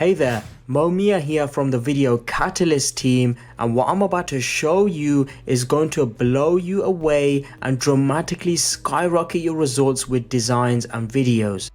Hey there, Momia here from the Video Catalyst team, and what I'm about to show you is going to blow you away and dramatically skyrocket your results with designs and videos.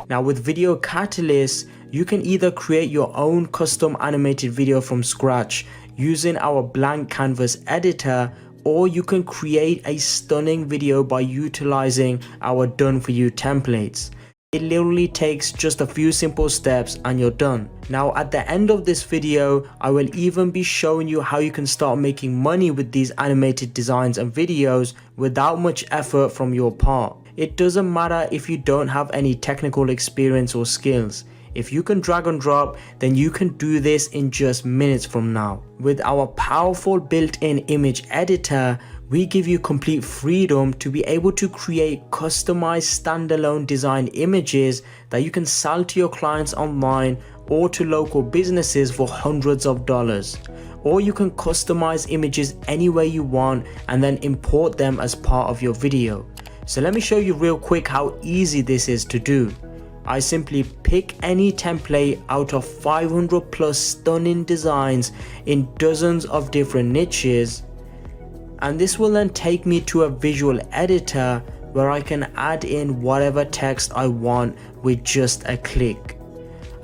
Now with Video Catalyst, you can either create your own custom animated video from scratch using our blank canvas editor, or you can create a stunning video by utilizing our done for you templates. It literally takes just a few simple steps and you're done. Now at the end of this video, I will even be showing you how you can start making money with these animated designs and videos without much effort from your part. It doesn't matter if you don't have any technical experience or skills. If you can drag and drop, then you can do this in just minutes from now. With our powerful built-in image editor, we give you complete freedom to be able to create customized standalone design images that you can sell to your clients online or to local businesses for hundreds of dollars. Or you can customize images any way you want and then import them as part of your video. So let me show you real quick how easy this is to do. I simply pick any template out of 500 plus stunning designs in dozens of different niches, and this will then take me to a visual editor where I can add in whatever text I want with just a click.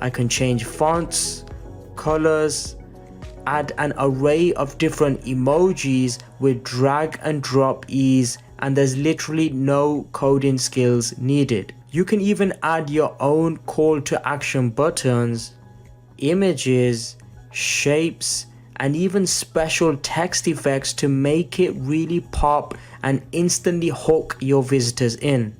I can change fonts, colors, add an array of different emojis with drag and drop ease, and there's literally no coding skills needed. You can even add your own call to action buttons, images, shapes, and even special text effects to make it really pop and instantly hook your visitors in.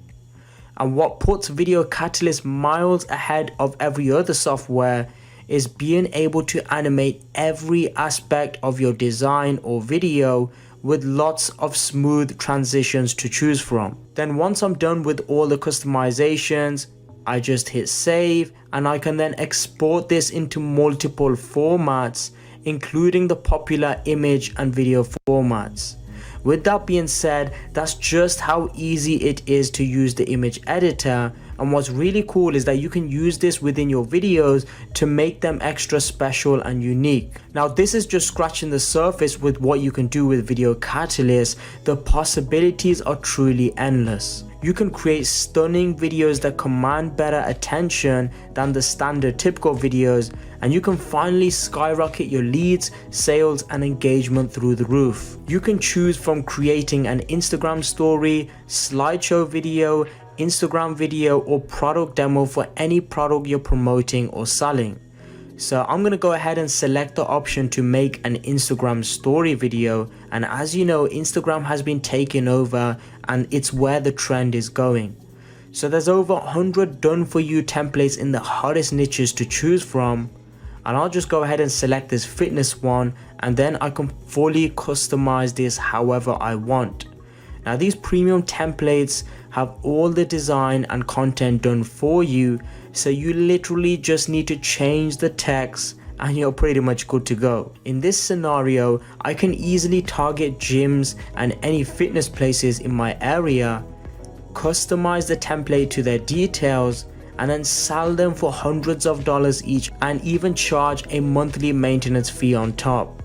And what puts Video Catalyst miles ahead of every other software is being able to animate every aspect of your design or video with lots of smooth transitions to choose from. Then once I'm done with all the customizations, I just hit save, and I can then export this into multiple formats, including the popular image and video formats. With that being said, that's just how easy it is to use the image editor, and what's really cool is that you can use this within your videos to make them extra special and unique. Now this is just scratching the surface with what you can do with Video Catalyst. The possibilities are truly endless. You can create stunning videos that command better attention than the standard typical videos, and you can finally skyrocket your leads, sales, and engagement through the roof. You can choose from creating an Instagram story, slideshow video, Instagram video, or product demo for any product you're promoting or selling. So I'm going to go ahead and select the option to make an Instagram story video, and as you know, Instagram has been taken over and it's where the trend is going. So there's over 100 done for you templates in the hottest niches to choose from, and I'll just go ahead and select this fitness one, and then I can fully customize this however I want. Now these premium templates have all the design and content done for you, so you literally just need to change the text and you're pretty much good to go. In this scenario, I can easily target gyms and any fitness places in my area, customize the template to their details, and then sell them for hundreds of dollars each, and even charge a monthly maintenance fee on top.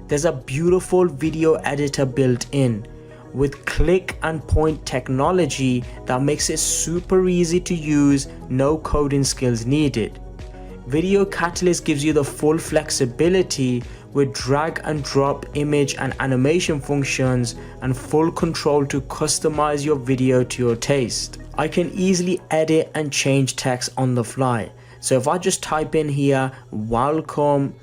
There's a beautiful video editor built in with click and point technology that makes it super easy to use, no coding skills needed. Video Catalyst gives you the full flexibility with drag and drop image and animation functions and full control to customize your video to your taste. I can easily edit and change text on the fly. So if I just type in here, welcome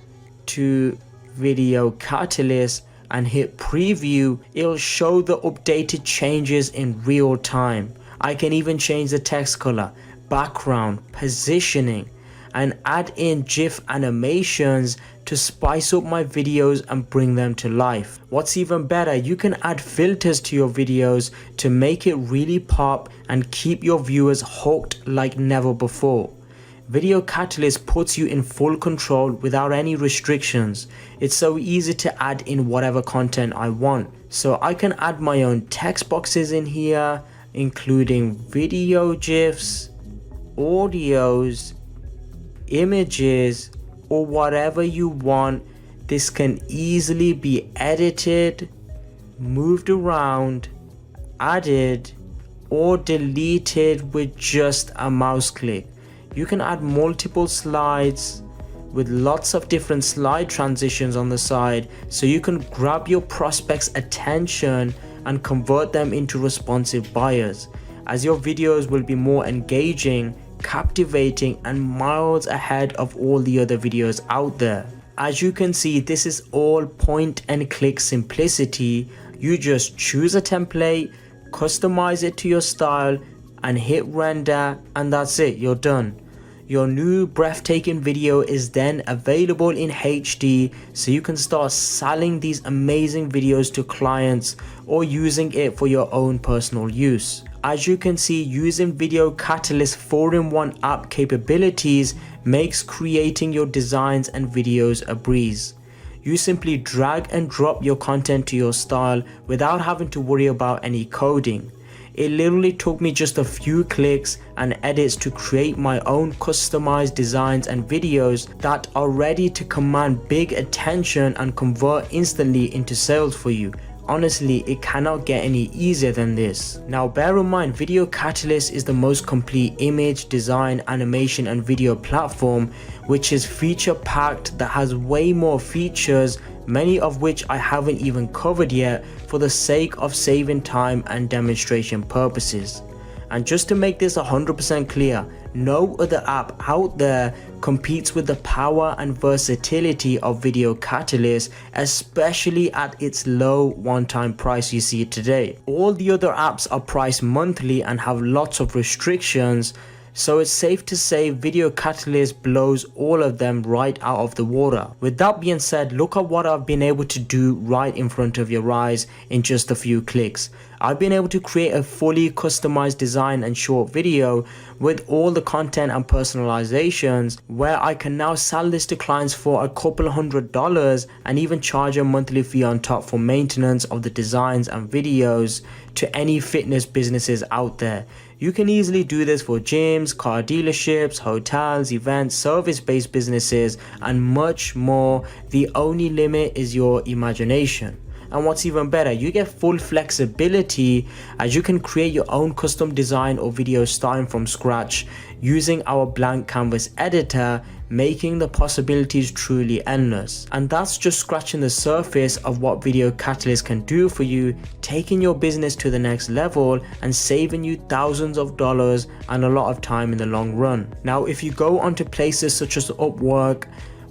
to Video Catalyst, and hit preview, it'll show the updated changes in real time. I can even change the text color, background, positioning, and add in GIF animations to spice up my videos and bring them to life. What's even better, you can add filters to your videos to make it really pop and keep your viewers hooked like never before. Video Catalyst puts you in full control without any restrictions. It's so easy to add in whatever content I want. So I can add my own text boxes in here, including video GIFs, audios, images, or whatever you want. This can easily be edited, moved around, added, or deleted with just a mouse click. You can add multiple slides with lots of different slide transitions on the side, so you can grab your prospects' attention and convert them into responsive buyers, as your videos will be more engaging, captivating, and miles ahead of all the other videos out there. As you can see, this is all point and click simplicity. You just choose a template, customize it to your style, and hit render, and that's it, you're done. Your new breathtaking video is then available in HD, so you can start selling these amazing videos to clients or using it for your own personal use. As you can see, using Video Catalyst 4-in-1 app capabilities makes creating your designs and videos a breeze. You simply drag and drop your content to your style without having to worry about any coding. It literally took me just a few clicks and edits to create my own customized designs and videos that are ready to command big attention and convert instantly into sales for you. Honestly, it cannot get any easier than this. Now bear in mind, Video Catalyst is the most complete image, design, animation and video platform, which is feature packed, that has way more features, many of which I haven't even covered yet for the sake of saving time and demonstration purposes. And just to make this 100% clear, no other app out there competes with the power and versatility of Video Catalyst, especially at its low one-time price you see today. All the other apps are priced monthly and have lots of restrictions, so it's safe to say Video Catalyst blows all of them right out of the water. With that being said, look at what I've been able to do right in front of your eyes in just a few clicks. I've been able to create a fully customized design and short video with all the content and personalizations, where I can now sell this to clients for a couple $100 and even charge a monthly fee on top for maintenance of the designs and videos to any fitness businesses out there. You can easily do this for gyms, car dealerships, hotels, events, service-based businesses, and much more. The only limit is your imagination. And what's even better, you get full flexibility, as you can create your own custom design or video starting from scratch using our blank canvas editor, making the possibilities truly endless. And that's just scratching the surface of what Video Catalyst can do for you, taking your business to the next level and saving you thousands of dollars and a lot of time in the long run. Now, if you go onto places such as Upwork,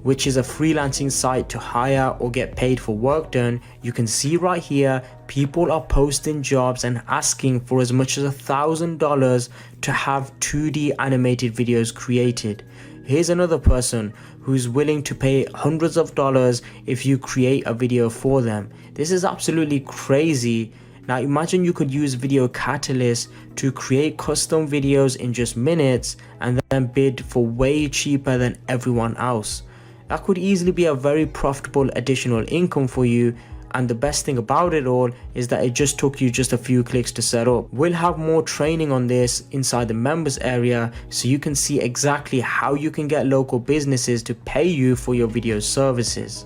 which is a freelancing site to hire or get paid for work done, you can see right here, people are posting jobs and asking for as much as $1,000 to have 2D animated videos created. Here's another person who's willing to pay hundreds of dollars if you create a video for them. This is absolutely crazy. Now imagine you could use Video Catalyst to create custom videos in just minutes and then bid for way cheaper than everyone else. That could easily be a very profitable additional income for you, and the best thing about it all is that it just took you just a few clicks to set up. We'll have more training on this inside the members area, so you can see exactly how you can get local businesses to pay you for your video services.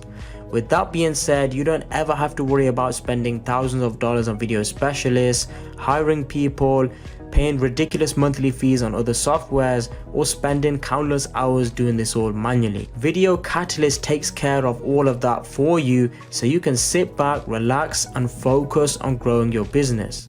With that being said, you don't ever have to worry about spending thousands of dollars on video specialists, hiring people, paying ridiculous monthly fees on other softwares, or spending countless hours doing this all manually. Video Catalyst takes care of all of that for you, so you can sit back, relax, and focus on growing your business.